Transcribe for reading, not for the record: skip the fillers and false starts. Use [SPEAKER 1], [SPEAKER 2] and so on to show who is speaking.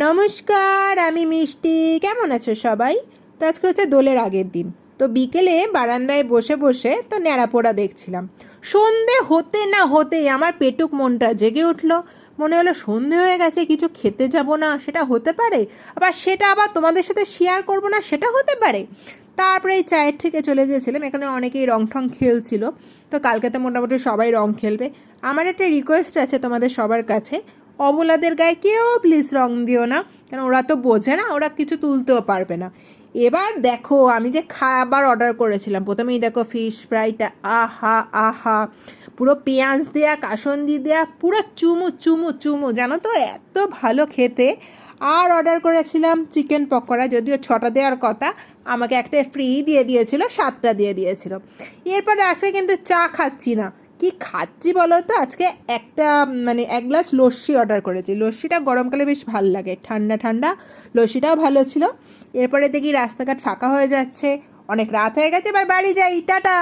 [SPEAKER 1] নমস্কার, আমি মিষ্টি। কেমন আছো সবাই? তো আজকে হচ্ছে দোলের আগের দিন। তো বিকেলে বারান্দায় বসে বসে তো ন্যাড়াপোড়া দেখছিলাম। সন্ধে হতে না হতেই আমার পেটুক মনটা জেগে উঠলো। মনে হলো সন্ধে হয়ে গেছে, কিছু খেতে যাব না, সেটা হতে পারে। সেটা আবার তোমাদের সাথে শেয়ার করব না, সেটা হতে পারে। তারপরে এই চায়ের থেকে চলে গিয়েছিলাম, এখানে অনেকেই রং ঠং খেলছিল। তো কালকে তো মোটামুটি সবাই রং খেলবে। আমার একটা রিকোয়েস্ট আছে তোমাদের সবার কাছে, অবলাদের গায়ে কেউ প্লিজ রং দিও না, কারণ ওরা তো বোঝে না, ওরা কিছু তুলতেও পারবে না। এবার দেখো, আমি যে খাবার অর্ডার করেছিলাম, প্রথমেই দেখো ফিশ ফ্রাইটা, আহা আহা, পুরো পেঁয়াজ দেয়া, কাসন্দি দেয়া, পুরো চুমু চুমু চুমু, জানো তো এত ভালো খেতে। আর অর্ডার করেছিলাম চিকেন পকোড়া, যদিও 6টা দেওয়ার কথা, আমাকে একটা ফ্রি দিয়ে দিয়েছিল, 7টা দিয়ে দিয়েছিল। এরপরে আজকে কিন্তু চা খাচ্ছি না, কি খাচ্ছি বলো তো, আজকে একটা এক গ্লাস লস্যি অর্ডার করেছি। লস্যিটা গরমকালে বেশ ভালো লাগে, ঠান্ডা ঠান্ডা, লস্যিটাও ভালো ছিল। এরপরে দেখি রাস্তাঘাট ফাঁকা হয়ে যাচ্ছে, অনেক রাত হয়ে গেছে, এবার বাড়ি যাই, টাটা।